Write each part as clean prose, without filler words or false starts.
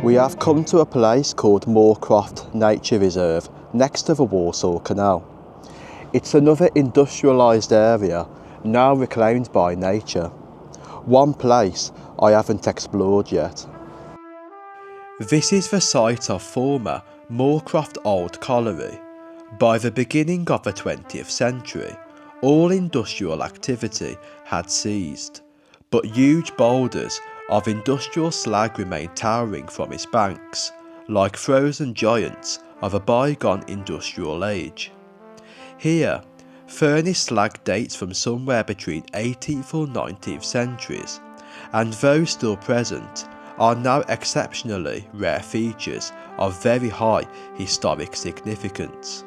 We have come to a place called Moorcroft Nature Reserve next to the Walsall canal. It's another industrialised area now reclaimed by nature. One place I haven't explored yet. This is the site of former Moorcroft Old Colliery. By the beginning of the 20th century, all industrial activity had ceased, but huge boulders of industrial slag remained towering from its banks, like frozen giants of a bygone industrial age. Here, furnace slag dates from somewhere between 18th or 19th centuries, and those still present are now exceptionally rare features of very high historic significance.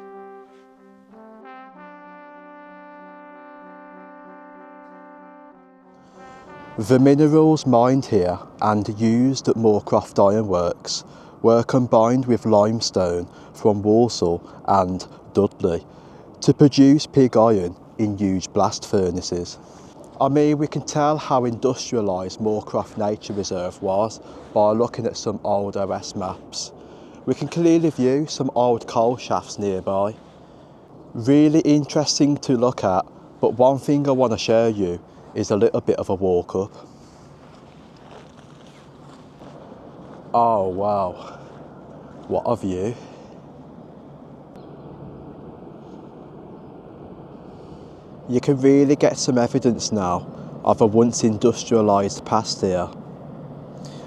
The minerals mined here and used at Moorcroft Ironworks were combined with limestone from Walsall and Dudley to produce pig iron in huge blast furnaces. I mean, we can tell how industrialised Moorcroft Nature Reserve was by looking at some old OS maps. We can clearly view some old coal shafts nearby. Really interesting to look at, but one thing I want to show you is a little bit of a walk up. Oh wow, what a view. You can really get some evidence now of a once industrialised past here.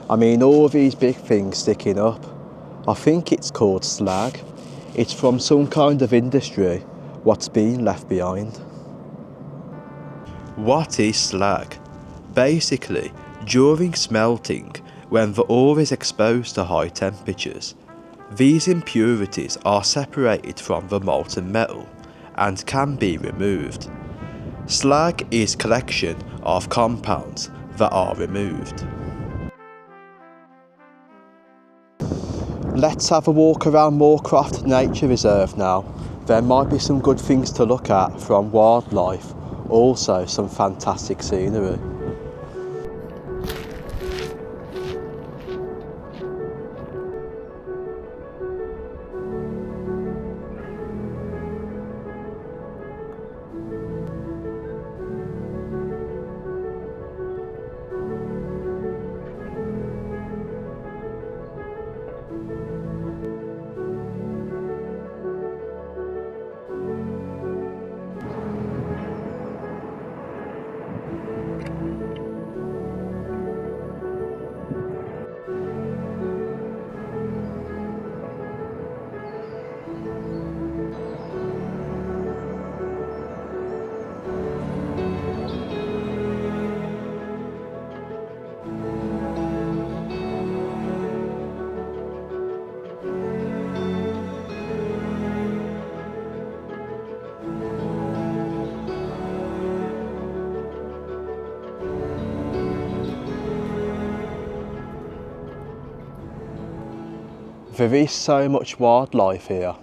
I mean, all these big things sticking up, I think it's called slag. It's from some kind of industry what's been left behind. What is slag? Basically, during smelting, when the ore is exposed to high temperatures, these impurities are separated from the molten metal and can be removed. Slag is collection of compounds that are removed. Let's have a walk around Moorcroft Nature Reserve now. There might be some good things to look at from wildlife, also some fantastic scenery. There is so much wildlife here.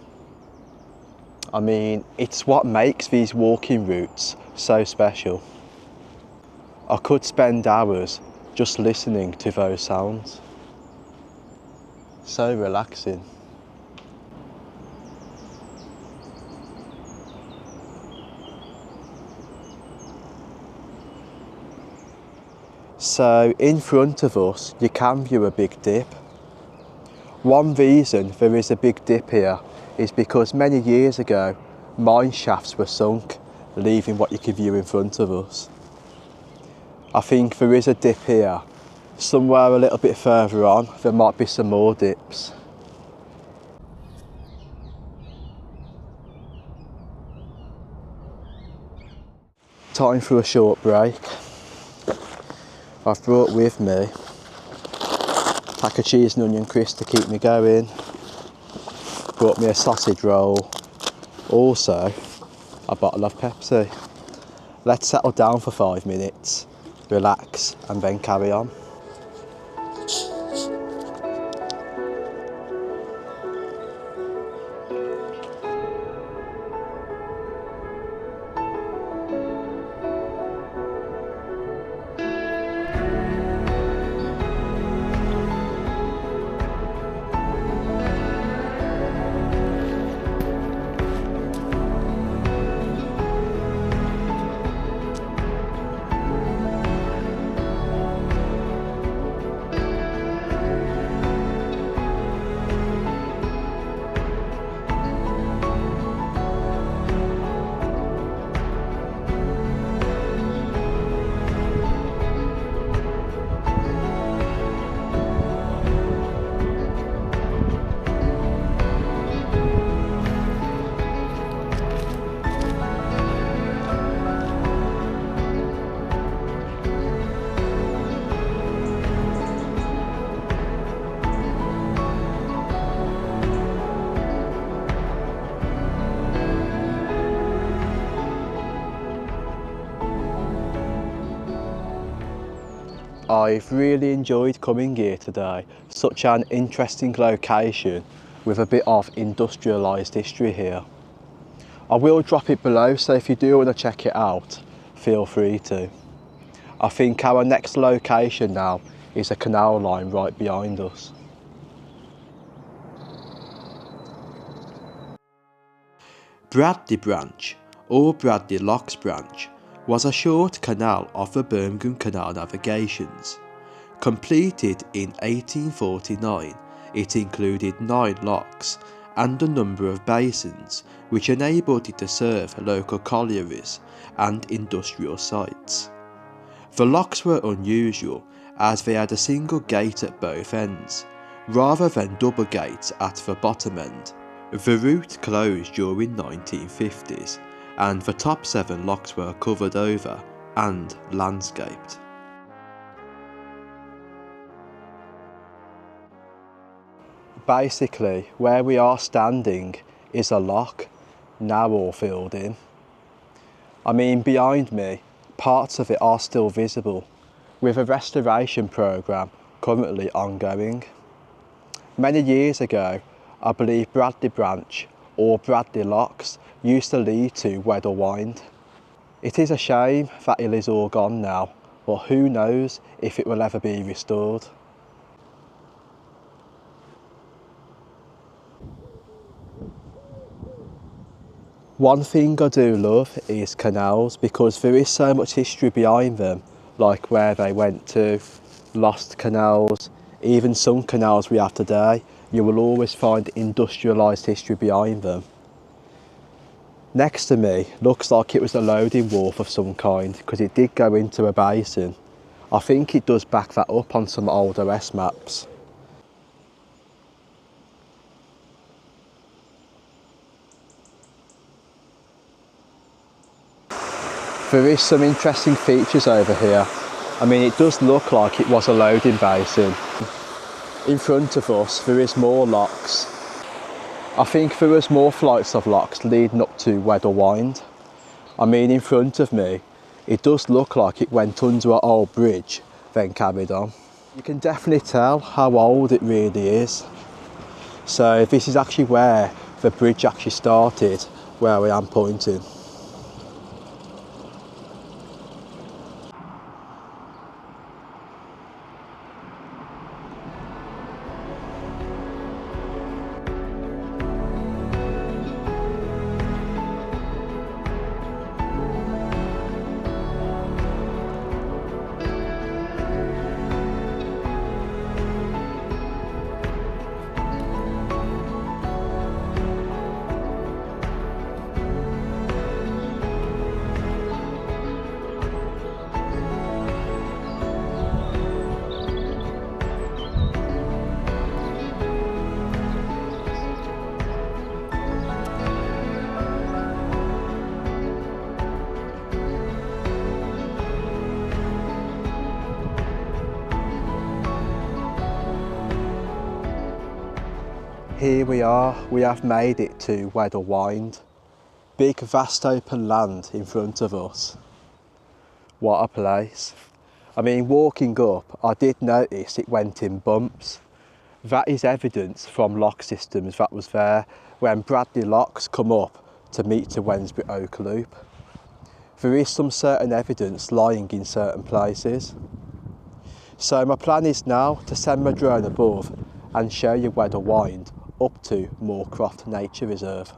I mean, it's what makes these walking routes so special. I could spend hours just listening to those sounds. So relaxing. So in front of us, you can view a big dip. One reason there is a big dip here is because many years ago, mine shafts were sunk, leaving what you can view in front of us. I think there is a dip here. Somewhere a little bit further on, there might be some more dips. Time for a short break. I've brought with me a pack of cheese and onion crisps to keep me going. Brought me a sausage roll. Also, a bottle of Pepsi. Let's settle down for 5 minutes, relax, and then carry on. I've really enjoyed coming here today. Such an interesting location with a bit of industrialised history here. I will drop it below, so if you do want to check it out, feel free to. I think our next location now is a canal line right behind us. Bradley Branch, or Bradley Locks Branch, was a short canal of the Birmingham Canal navigations. Completed in 1849, it included 9 locks and a number of basins which enabled it to serve local collieries and industrial sites. The locks were unusual as they had a single gate at both ends, rather than double gates at the bottom end. The route closed during 1950s and the top 7 locks were covered over and landscaped. Basically, where we are standing is a lock, now all filled in. I mean, behind me, parts of it are still visible, with a restoration programme currently ongoing. Many years ago, I believe Bradley Branch, or Bradley Locks, used to lead to Weddell Wynd. It is a shame that it is all gone now, but who knows if it will ever be restored. One thing I do love is canals, because there is so much history behind them, like where they went to, lost canals, even some canals we have today, you will always find industrialised history behind them. Next to me looks like it was a loading wharf of some kind, because it did go into a basin. I think it does back that up on some old OS maps. There is some interesting features over here. I mean, it does look like it was a loading basin. In front of us there is more locks. I think there was more flights of locks leading up to Weddell Wynd. I mean, in front of me it does look like it went under an old bridge then carried on. You can definitely tell how old it really is. So this is actually where the bridge actually started, where I am pointing. Here we are, we have made it to Weddell Wynd. Big vast open land in front of us. What a place. I mean, walking up, I did notice it went in bumps. That is evidence from lock systems that was there when Bradley Locks come up to meet to Wednesbury Oak Loop. There is some certain evidence lying in certain places. So my plan is now to send my drone above and show you Weddell Wynd up to Moorcroft Nature Reserve.